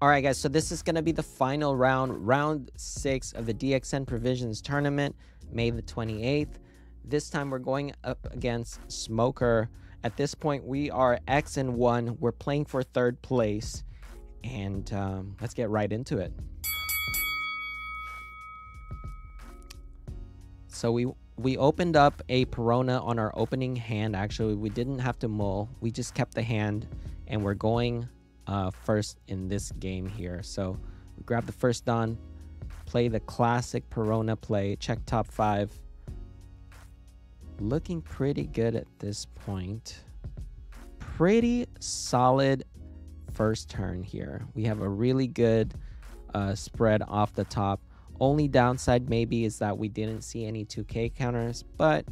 All right, guys, so this is going to be the final round, round 6 of the DXN Provisions tournament, May the 28th. This time we're going up against Smoker. At this point, we are X and 1. We're playing for 3rd place, and let's get right into it. So we opened up a Perona on our opening hand. Actually, we didn't have to mull. We just kept the hand, and we're going first in this game here. So we grab the first Don, play the classic Perona play, check top 5. Looking pretty good at this point. Pretty solid first turn here. We have a really good spread off the top. Only downside maybe is that we didn't see any 2K counters, but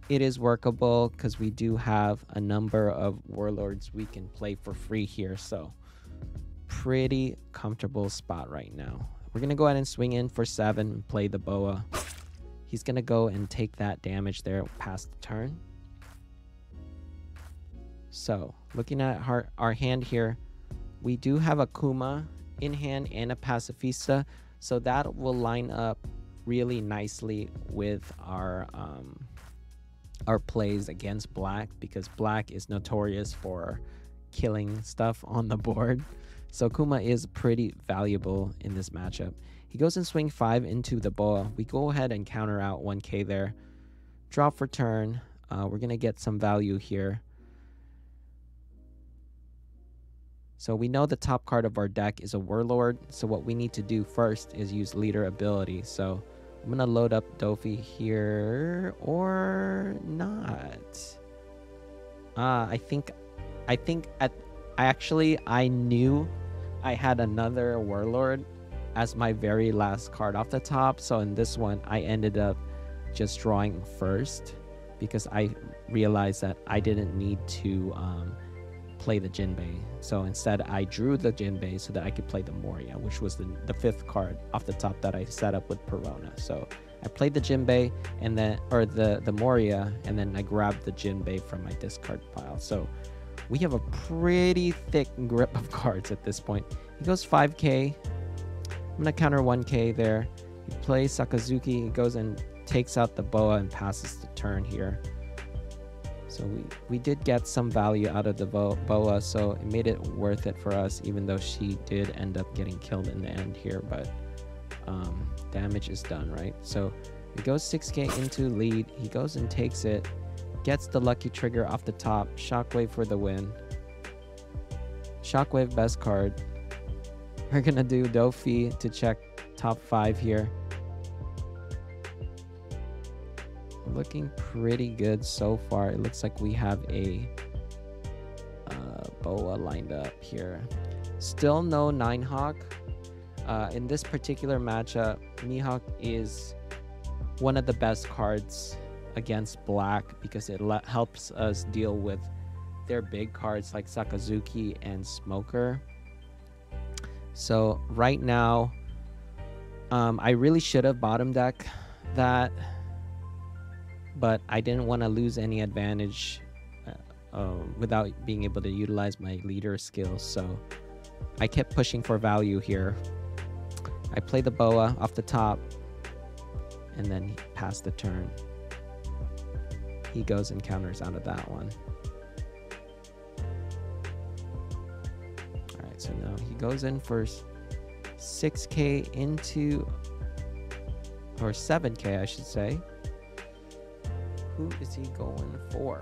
it is workable because we do have a number of warlords we can play for free here. So pretty comfortable spot right now. We're going to go ahead and swing in for 7 and play the boa. He's going to go and take that damage there past the turn. So looking at our hand here, we do have a Kuma in hand and a Pacifista. So that will line up really nicely with our plays against black, because black is notorious for killing stuff on the board. So Kuma is pretty valuable in this matchup. He goes and swing 5 into the boa. We go ahead and counter out 1k there. Drop for turn. We're going to get some value here. So we know the top card of our deck is a warlord. So what we need to do first is use leader ability. So I'm going to load up Dofi here, or not. I knew I had another warlord as my very last card off the top. So in this one, I ended up just drawing first because I realized that I didn't need to play the Jinbei. So instead, I drew the Jinbei so that I could play the Moria, which was the 5th card off the top that I set up with Perona. So I played the Jinbei and then, or the Moria, and then I grabbed the Jinbei from my discard pile. So we have a pretty thick grip of cards at this point. He goes 5k. I'm gonna counter 1k there. He plays Sakazuki. He goes and takes out the boa and passes the turn here. So we did get some value out of the boa, so it made it worth it for us, even though she did end up getting killed in the end here, but damage is done, right? So he goes 6k into lead. He goes and takes it, gets the lucky trigger off the top. Shockwave for the win. Shockwave, best card. We're gonna do Dofi to check top 5 here. Looking pretty good so far. It looks like we have a boa lined up here. Still no Ninehawk. In this particular matchup, Mihawk is one of the best cards against black because it helps us deal with their big cards like Sakazuki and Smoker. So right now, I really should have bottom deck that, but I didn't want to lose any advantage without being able to utilize my leader skills. So I kept pushing for value here. I play the boa off the top, and then pass the turn. He goes and counters out of that one. All right, so now he goes in for 6k into, or 7k, I should say. Who is he going for?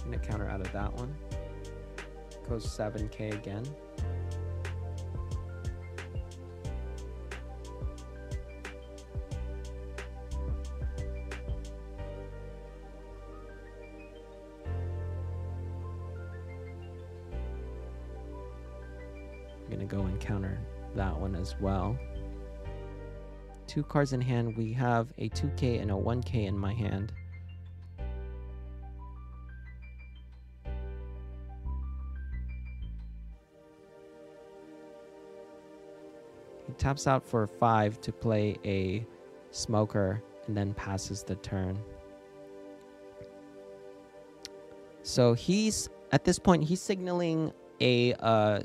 I'm gonna counter out of that one. Goes 7k again. I'm gonna go and counter that one as well. 2 cards in hand. We have a 2k and a 1k in my hand. He taps out for 5 to play a Smoker and then passes the turn. So he's At this point, he's signaling a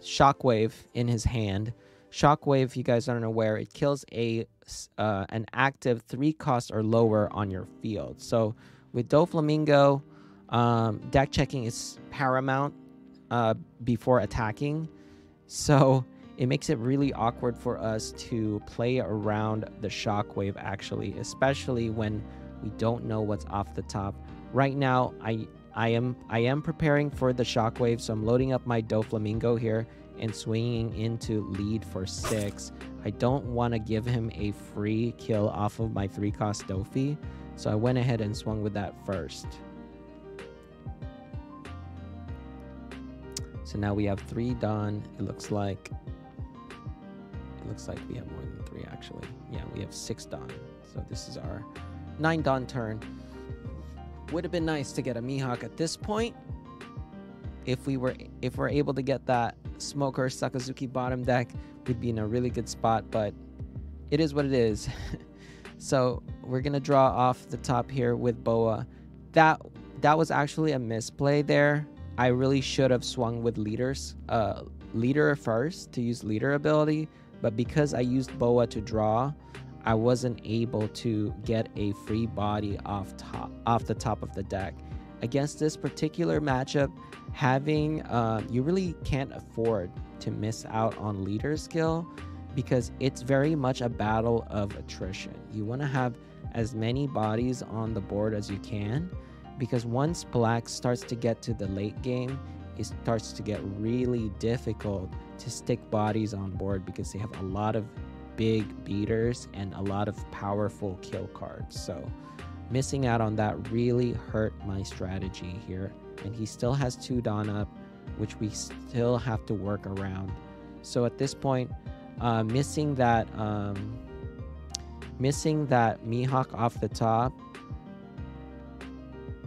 shockwave in his hand. Shockwave, you guys aren't aware, it kills an active 3 cost or lower on your field. So with Doflamingo, deck checking is paramount before attacking. So it makes it really awkward for us to play around the shockwave, actually, especially when we don't know what's off the top. Right now, I am preparing for the shockwave, so I'm loading up my Doflamingo here and swinging into lead for 6. I don't want to give him a free kill off of my 3-cost Dofi, so I went ahead and swung with that first. So now we have 3 done. It looks like we have more than 3 actually. Yeah, we have 6 done. So this is our 9 done turn. Would have been nice to get a Mihawk at this point. If we're able to get that Smoker Sakazuki bottom deck, we'd be in a really good spot, but it is what it is. So we're gonna draw off the top here with Boa. That was actually a misplay there. I really should have swung with leader first to use leader ability, but because I used Boa to draw, I wasn't able to get a free body off the top of the deck. Against this particular matchup, having you really can't afford to miss out on leader skill, because it's very much a battle of attrition. You want to have as many bodies on the board as you can, because once black starts to get to the late game, it starts to get really difficult to stick bodies on board because they have a lot of big beaters and a lot of powerful kill cards. So missing out on that really hurt my strategy here, and he still has 2 Dawn up, which we still have to work around. So at this point, missing that Mihawk off the top,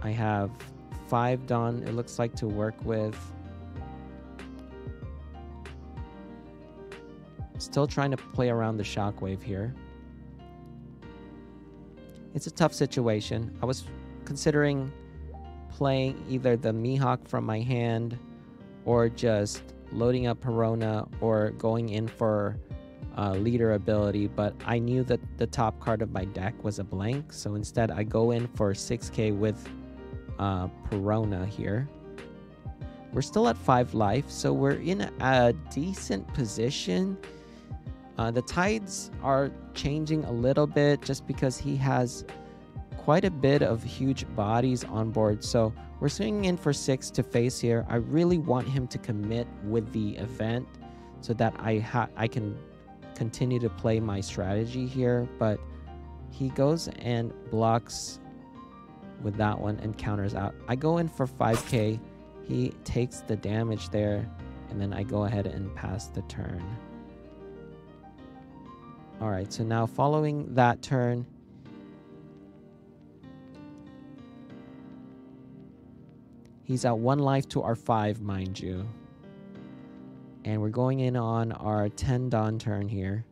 I have 5 Dawn, it looks like, to work with. Still trying to play around the shockwave here. It's a tough situation. I was considering playing either the Mihawk from my hand or just loading up Perona or going in for leader ability, but I knew that the top card of my deck was a blank, so instead I go in for 6k with Perona here. We're still at 5 life, so we're in a decent position. The tides are changing a little bit just because he has quite a bit of huge bodies on board. So we're swinging in for 6 to face here. I really want him to commit with the event so that I can continue to play my strategy here. But he goes and blocks with that one and counters out. I go in for 5k. He takes the damage there, and then I go ahead and pass the turn. Alright, so now following that turn, he's at 1 life to our 5, mind you. And we're going in on our 10 Dawn turn here.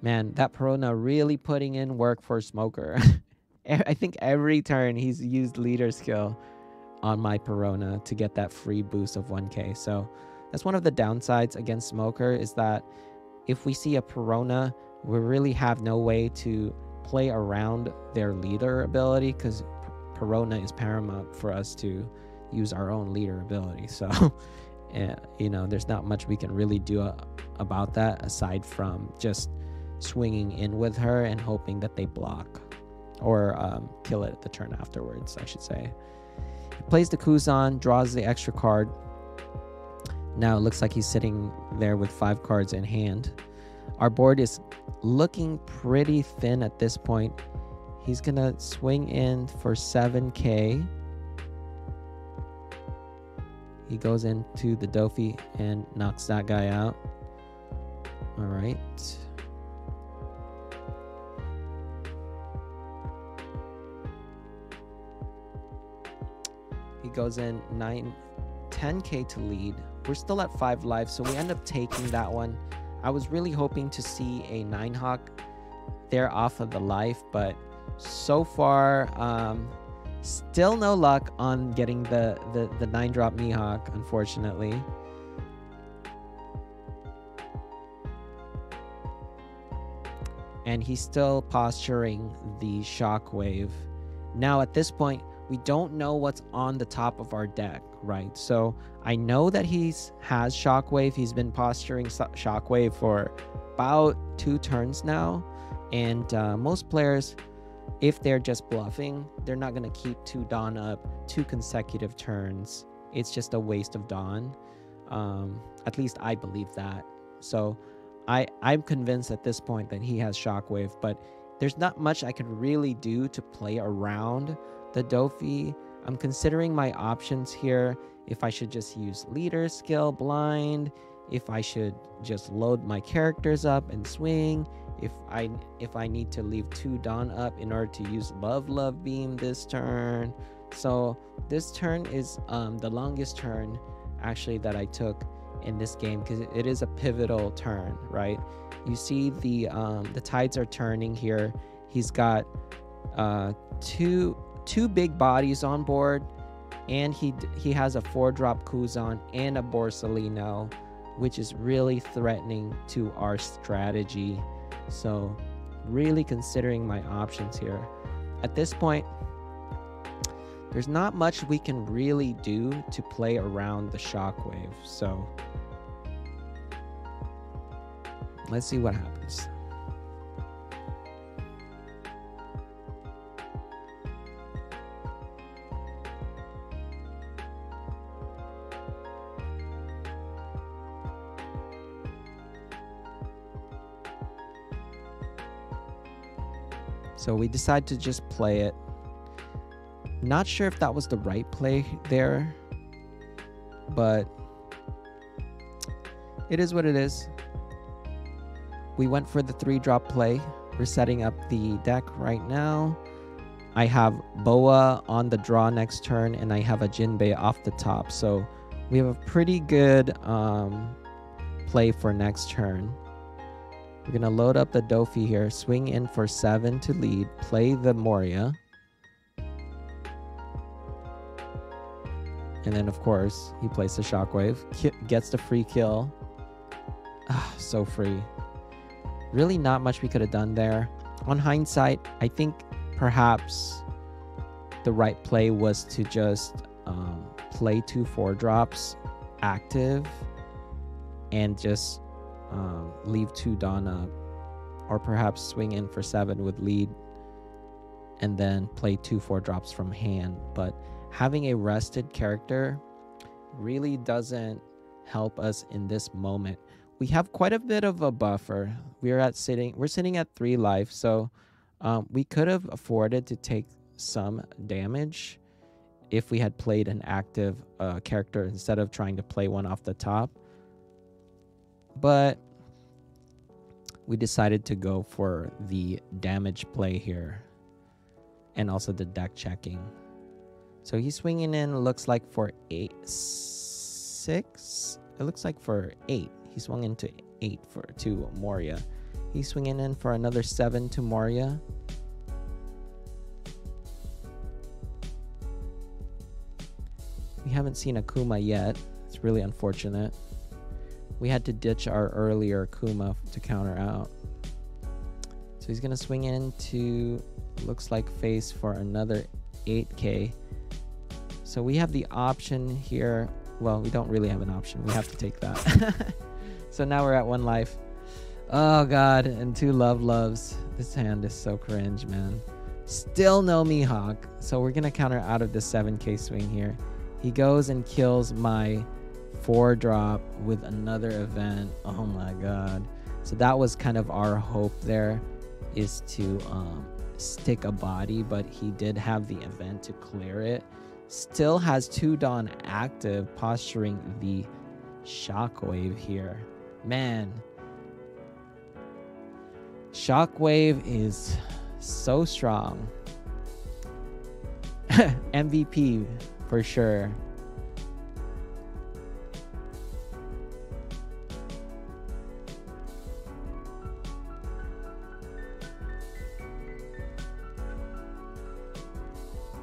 Man, that Perona really putting in work for Smoker. I think every turn he's used leader skill on my Perona to get that free boost of 1k. So that's one of the downsides against Smoker, is that if we see a Perona, we really have no way to play around their leader ability, because Perona is paramount for us to use our own leader ability. So, you know, there's not much we can really do about that aside from just swinging in with her and hoping that they block or kill it at the turn afterwards, I should say. He plays the Kuzan, draws the extra card. Now it looks like he's sitting there with 5 cards in hand. Our board is looking pretty thin at this point. He's gonna swing in for 7k. He goes into the Dofi and knocks that guy out. All right. He goes in 10k to lead. We're still at 5 lives, so we end up taking that one. I was really hoping to see a 9-hawk there off of the life, but so far Still no luck on getting the 9-drop Mihawk, unfortunately. And he's still posturing the Shockwave. Now, at this point, we don't know what's on the top of our deck, right? So I know that he has Shockwave. He's been posturing Shockwave for about 2 turns now. And most players, if they're just bluffing, they're not going to keep 2 Dawn up 2 consecutive turns. It's just a waste of Dawn. At least I believe that. So I'm convinced at this point that he has Shockwave, but there's not much I could really do to play around the Dofi. I'm considering my options here. If I should just use leader skill blind, if I should just load my characters up and swing, if I need to leave 2 Dawn up in order to use Love Beam this turn. So this turn is the longest turn actually that I took in this game, because it is a pivotal turn, right? You see the tides are turning here. He's got two big bodies on board, and he has a 4-drop Kuzan and a Borsalino, which is really threatening to our strategy. So really considering my options here. At this point, there's not much we can really do to play around the Shockwave. So let's see what happens. So we decide to just play it. Not sure if that was the right play there, but it is what it is. We went for the 3-drop play. We're setting up the deck right now. I have Boa on the draw next turn, and I have a Jinbei off the top. So we have a pretty good play for next turn. We're going to load up the Dofi here, swing in for 7 to lead, play the Moria. And then, of course, he plays the Shockwave, gets the free kill. Ah, so free. Really not much we could have done there. On hindsight, I think perhaps the right play was to just play 2 4-drops active and just leave 2 Dawn up, or perhaps swing in for 7 with lead and then play 2 4-drops from hand. But having a rested character really doesn't help us in this moment. We have quite a bit of a buffer. We're sitting at 3 life, so we could have afforded to take some damage if we had played an active character instead of trying to play one off the top. But we decided to go for the damage play here and also the deck checking. So he's swinging in, looks like for 6. It looks like for 8. He swung into 8 to Moria. He's swinging in for another 7 to Moria. We haven't seen Akuma yet. It's really unfortunate. We had to ditch our earlier Akuma to counter out. So he's going to swing into, looks like face for another 8k. So we have the option here. Well, we don't really have an option. We have to take that. So now we're at 1 life. Oh god, and 2 loves. This hand is so cringe, man. Still no Mihawk. So we're gonna counter out of the 7k swing here. He goes and kills my 4-drop with another event. Oh my god. So that was kind of our hope there, is to stick a body, but he did have the event to clear it. Still has 2 Dawn active, posturing the Shockwave here. Man, Shockwave is so strong. MVP for sure.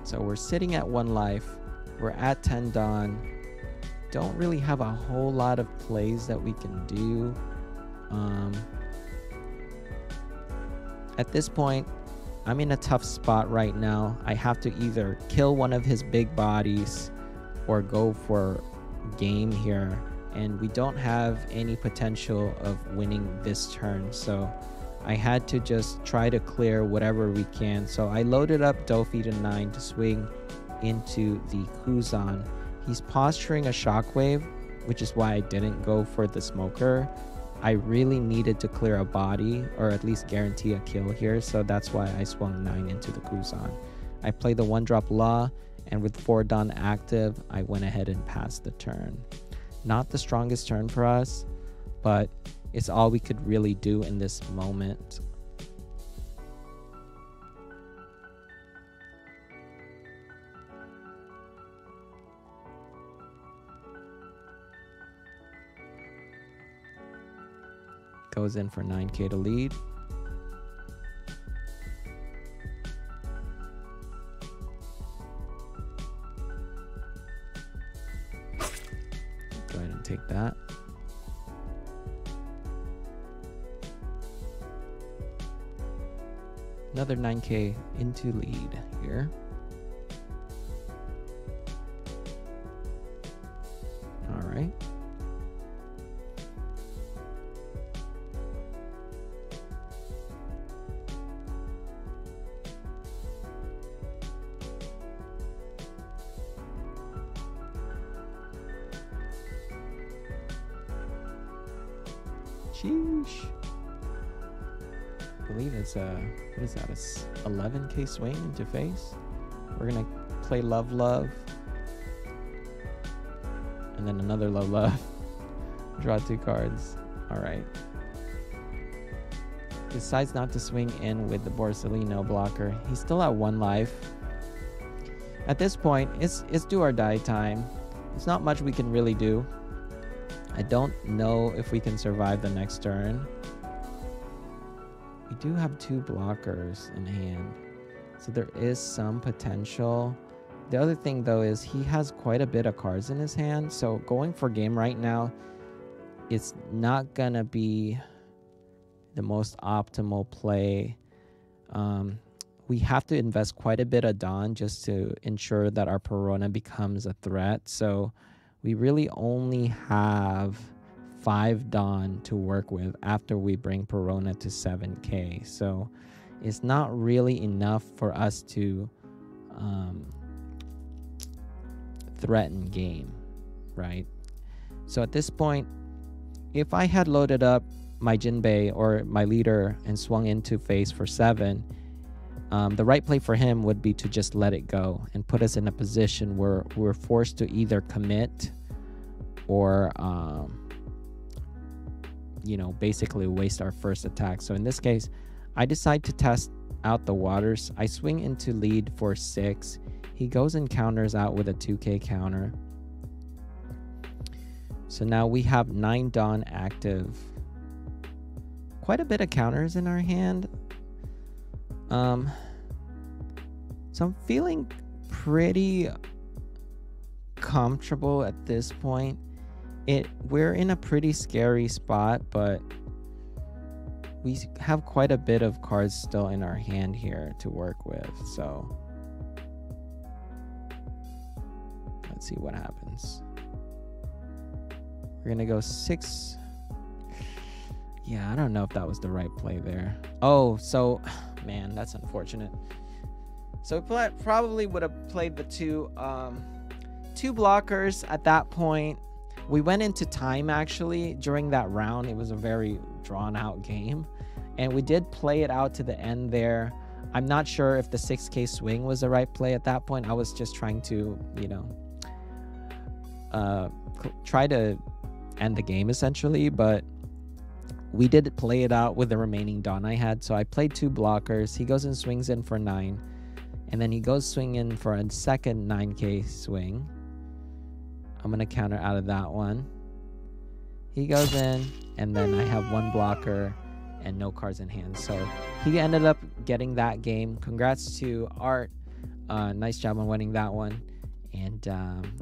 So we're we're sitting at 1 life. We're at 10 Dawn. Don't really have a whole lot of plays that we can do. At this point, I'm in a tough spot right now. I have to either kill one of his big bodies or go for game here. And we don't have any potential of winning this turn. So I had to just try to clear whatever we can. So I loaded up Dofi to 9 to swing into the Kuzan. He's posturing a Shockwave, which is why I didn't go for the Smoker. I really needed to clear a body, or at least guarantee a kill here, so that's why I swung 9 into the Kuzan. I played the 1-drop Law, and with 4 Dawn active, I went ahead and passed the turn. Not the strongest turn for us, but it's all we could really do in this moment. Goes in for 9k to lead. Go ahead and take that. Another 9k into lead here. All right. Sheesh. I believe it's a, what is that, a 11k swing into face. We're gonna play Love Love. And then another Love Love. Draw 2 cards. Alright. Decides not to swing in with the Borsellino blocker. He's still at 1 life. At this point, it's do or die time. There's not much we can really do. I don't know if we can survive the next turn. We do have 2 blockers in hand, so there is some potential. The other thing though is he has quite a bit of cards in his hand, so going for game right now, it's not gonna be the most optimal play. We have to invest quite a bit of Dawn just to ensure that our Perona becomes a threat. So we really only have 5 Dawn to work with after we bring Perona to 7k. So it's not really enough for us to threaten game, right? So at this point, if I had loaded up my Jinbei or my leader and swung into face for 7, the right play for him would be to just let it go and put us in a position where we're forced to either commit or you know, basically waste our first attack. So in this case, I decide to test out the waters. I swing into lead for 6. He goes and counters out with a 2k counter. So now we have 9 Dawn active. Quite a bit of counters in our hand. So I'm feeling pretty comfortable at this point. We're in a pretty scary spot, but we have quite a bit of cards still in our hand here to work with. So let's see what happens. We're gonna go 6. Yeah, I don't know if that was the right play there. Oh, so man, that's unfortunate. So we probably would have played the two blockers at that point. We went into time actually during that round. It was a very drawn out game, and we did play it out to the end there. I'm not sure if the 6k swing was the right play at that point. I was just trying to, you know, try to end the game essentially, but we did play it out with the remaining Dawn I had. So I played 2 blockers. He goes and swings in for 9, and then he goes swing in for a second 9k swing. I'm gonna counter out of that one. He goes in, and then I have 1 blocker and no cards in hand. So he ended up getting that game. Congrats to Art. Nice job on winning that one. And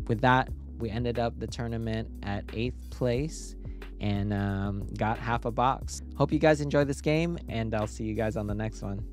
with that, we ended up the tournament at 8th place and got half a box. Hope you guys enjoy this game, and I'll see you guys on the next one.